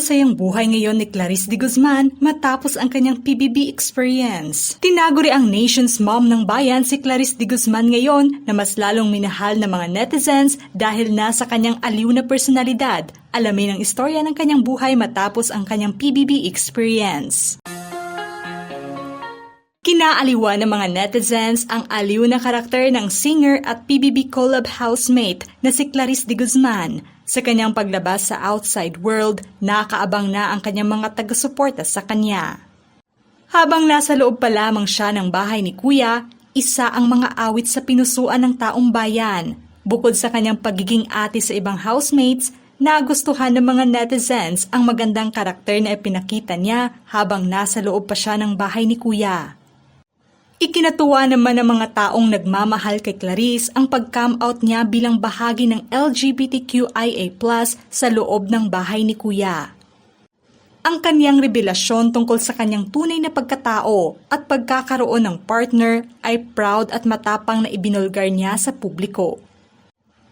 masayang buhay ngayon ni Clarice de Guzman matapos ang kanyang PBB experience. Tinaguri ang nation's mom ng bayan si Clarice de Guzman ngayon na mas lalong minahal ng mga netizens dahil nasa kanyang aliw na personalidad. Alamin ang istorya ng kanyang buhay matapos ang kanyang PBB experience. Kinaaliwan ng mga netizens ang aliw na karakter ng singer at PBB collab housemate na si Clarice de Guzman. Sa kanyang paglabas sa outside world, nakaabang na ang kanyang mga taga-suporta sa kanya. Habang nasa loob pa lamang siya ng bahay ni Kuya, isa ang mga awit sa pinusuan ng taong bayan. Bukod sa kanyang pagiging ate sa ibang housemates, nagustuhan ng mga netizens ang magandang karakter na ipinakita niya habang nasa loob pa siya ng bahay ni Kuya. Ikinatuwa naman ng mga taong nagmamahal kay Clarice ang pag-come out niya bilang bahagi ng LGBTQIA+ sa loob ng bahay ni Kuya. Ang kanyang revelasyon tungkol sa kanyang tunay na pagkatao at pagkakaroon ng partner ay proud at matapang na ibinulgar niya sa publiko.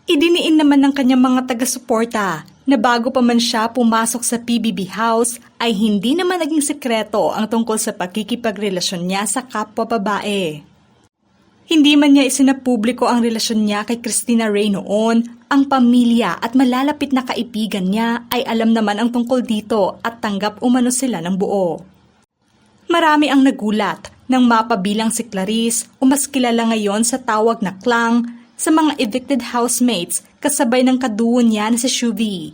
Idiniin naman ng kanyang mga taga-suporta na bago pa man siya pumasok sa PBB House ay hindi naman naging sekreto ang tungkol sa pakikipagrelasyon niya sa kapwa babae. Hindi man niya isinapubliko ang relasyon niya kay Christina Rey noon, ang pamilya at malalapit na kaibigan niya ay alam naman ang tungkol dito at tanggap umano sila ng buo. Marami ang nagulat nang mapabilang si Clarice o mas kilala ngayon sa tawag na Klang sa mga evicted housemates kasabay ng kaduo niya na si Shuvi.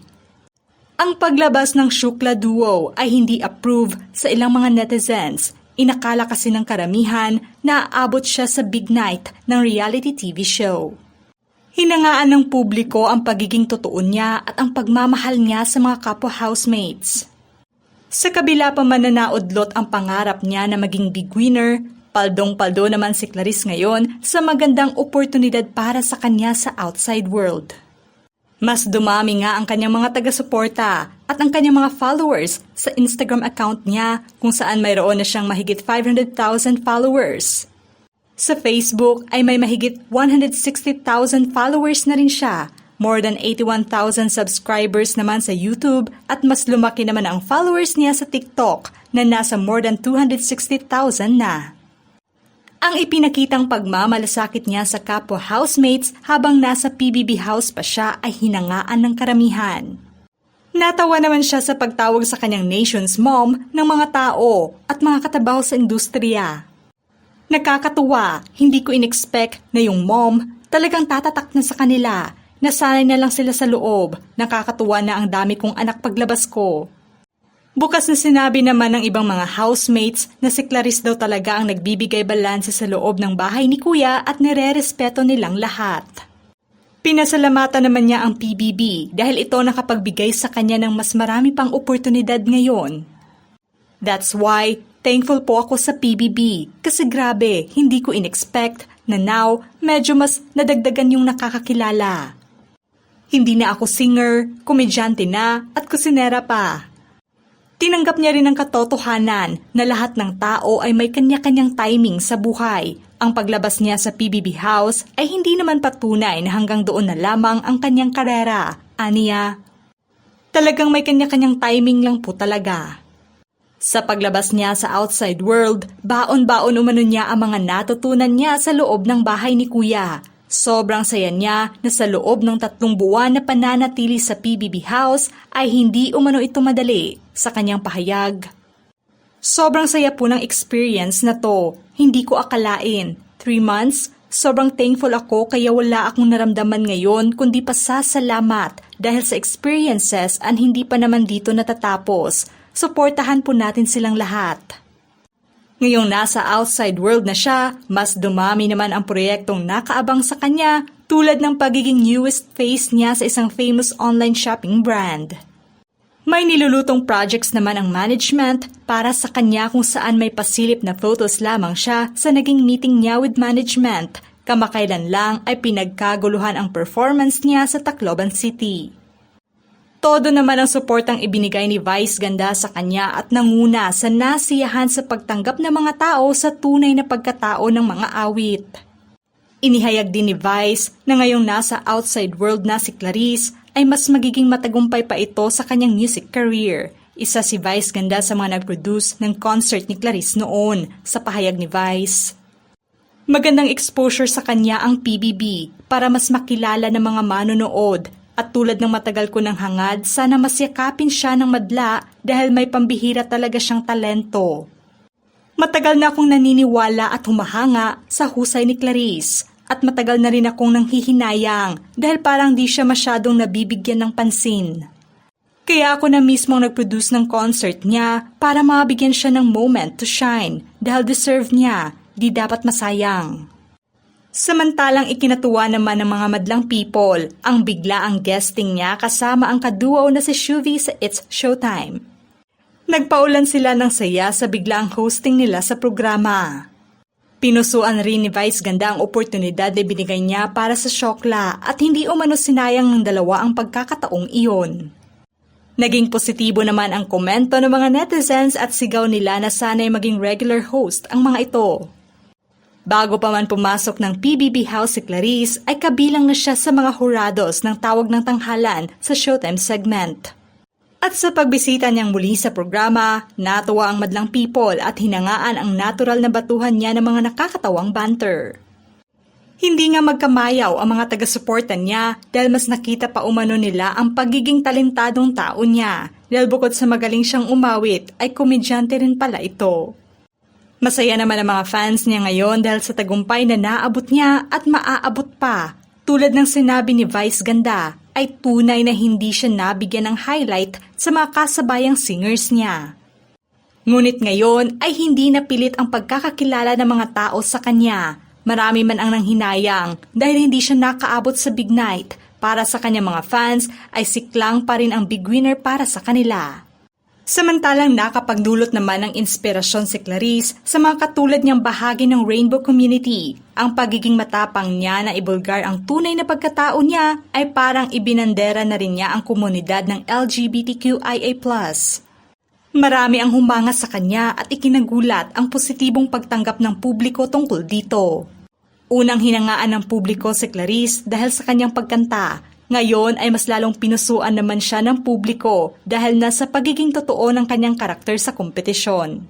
Ang paglabas ng Shukla Duo ay hindi approve sa ilang mga netizens. Inakala kasi ng karamihan na aabot siya sa big night ng reality TV show. Hinangaan ng publiko ang pagiging totoo niya at ang pagmamahal niya sa mga kapwa housemates. Sa kabila pa man na naudlot ang pangarap niya na maging big winner, paldong-paldo naman si Clarice ngayon sa magandang oportunidad para sa kanya sa outside world. Mas dumami nga ang kanyang mga taga-suporta at ang kanyang mga followers sa Instagram account niya kung saan mayroon na siyang mahigit 500,000 followers. Sa Facebook ay may mahigit 160,000 followers na rin siya, more than 81,000 subscribers naman sa YouTube at mas lumaki naman ang followers niya sa TikTok na nasa more than 260,000 na. Ang ipinakitang pagmamalasakit niya sa kapwa housemates habang nasa PBB house pa siya ay hinangaan ng karamihan. Natawa naman siya sa pagtawag sa kanyang nation's mom ng mga tao at mga katabaho sa industriya. Nakakatuwa, hindi ko in-expect na yung mom talagang tatatak na sa kanila. Nasanay na lang sila sa loob. Nakakatuwa na ang dami kong anak paglabas ko. Bukas na sinabi naman ng ibang mga housemates na si Clarice daw talaga ang nagbibigay balanse sa loob ng bahay ni Kuya at nire-respeto nilang lahat. Pinasalamatan naman niya ang PBB dahil ito nakapagbigay sa kanya ng mas marami pang oportunidad ngayon. That's why, thankful po ako sa PBB kasi grabe, hindi ko in-expect na now medyo mas nadagdagan yung nakakakilala. Hindi na ako singer, komedyante na at kusinera pa. Tinanggap niya rin ang katotohanan na lahat ng tao ay may kanya-kanyang timing sa buhay. Ang paglabas niya sa PBB House ay hindi naman patunay na hanggang doon na lamang ang kanyang karera. Aniya, talagang may kanya-kanyang timing lang po talaga. Sa paglabas niya sa outside world, baon-baon umano niya ang mga natutunan niya sa loob ng bahay ni Kuya. Sobrang saya niya na sa loob ng 3 buwan na pananatili sa PBB House ay hindi umano ito madali sa kanyang pahayag. Sobrang saya po ng experience na to. Hindi ko akalain. 3 months, sobrang thankful ako kaya wala akong naramdaman ngayon kundi pasasalamat dahil sa experiences at hindi pa naman dito natatapos. Suportahan po natin silang lahat. Ngayong nasa outside world na siya, mas dumami naman ang proyektong nakaabang sa kanya tulad ng pagiging newest face niya sa isang famous online shopping brand. May nilulutong projects naman ang management para sa kanya kung saan may pasilip na photos lamang siya sa naging meeting niya with management. Kamakailan lang ay pinagkaguluhan ang performance niya sa Tacloban City. Todo naman ang suportang ibinigay ni Vice Ganda sa kanya at nanguna sa nasiyahan sa pagtanggap ng mga tao sa tunay na pagkatao ng mga awit. Inihayag din ni Vice na ngayong nasa outside world na si Clarice ay mas magiging matagumpay pa ito sa kanyang music career. Isa si Vice Ganda sa mga nag-produce ng concert ni Clarice noon, sa pahayag ni Vice. Magandang exposure sa kanya ang PBB para mas makilala ng mga manonood at tulad ng matagal ko ng hangad, sana masyakapin siya ng madla dahil may pambihira talaga siyang talento. Matagal na akong naniniwala at humahanga sa husay ni Clarice at matagal na rin akong nanghihinayang dahil parang di siya masyadong nabibigyan ng pansin. Kaya ako na mismo nag-produce ng concert niya para mabigyan siya ng moment to shine dahil deserve niya. Di dapat masayang. Samantalang ikinatuwa naman ng mga madlang people ang biglaang guesting niya kasama ang kaduo na si Shuvi sa It's Showtime. Nagpaulan sila ng saya sa biglaang hosting nila sa programa. Pinusuan rin ni Vice Ganda ang oportunidad na binigay niya para sa Shokla at hindi umano sinayang ng dalawa ang pagkakataong iyon. Naging positibo naman ang komento ng mga netizens at sigaw nila na sana'y maging regular host ang mga ito. Bago pa man pumasok ng PBB House si Clarice ay kabilang na siya sa mga hurados ng tawag ng tanghalan sa Showtime segment. At sa pagbisita niyang muli sa programa, natuwa ang madlang people at hinangaan ang natural na batuhan niya ng mga nakakatawang banter. Hindi nga magkamayaw ang mga taga-suporta niya dahil mas nakita pa umano nila ang pagiging talentadong tao niya dahil bukod sa magaling siyang umawit ay komedyante rin pala ito. Masaya naman ang mga fans niya ngayon dahil sa tagumpay na naabot niya at maaabot pa. Tulad ng sinabi ni Vice Ganda, ay tunay na hindi siya nabigyan ng highlight sa mga kasabayang singers niya. Ngunit ngayon ay hindi napilit ang pagkakakilala ng mga tao sa kanya. Marami man ang nanghinayang dahil hindi siya nakaabot sa big night. Para sa kanyang mga fans ay si Klang pa rin ang big winner para sa kanila. Samantalang nakapagdulot naman ng inspirasyon si Clarice sa mga katulad niyang bahagi ng Rainbow Community. Ang pagiging matapang niya na ibulgar ang tunay na pagkatao niya ay parang ibinandera na rin niya ang komunidad ng LGBTQIA+. Marami ang humanga sa kanya at ikinagulat ang positibong pagtanggap ng publiko tungkol dito. Unang hinangaan ng publiko si Clarice dahil sa kanyang pagkanta. Ngayon ay mas lalong pinusuan naman siya ng publiko dahil nasa pagiging totoo ng kanyang karakter sa kompetisyon.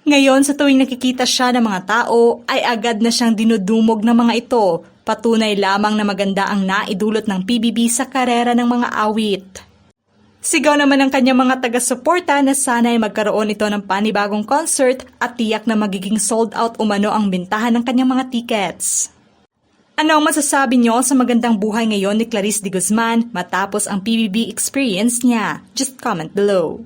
Ngayon sa tuwing nakikita siya ng mga tao ay agad na siyang dinudumog ng mga ito. Patunay lamang na maganda ang naidulot ng PBB sa karera ng mga awit. Sigaw naman ng kanyang mga taga-suporta na sana ay magkaroon ito ng panibagong concert at tiyak na magiging sold out umano ang bintahan ng kanyang mga tickets. Ano ang masasabi niyo sa magandang buhay ngayon ni Clarice de Guzman matapos ang PBB experience niya? Just comment below.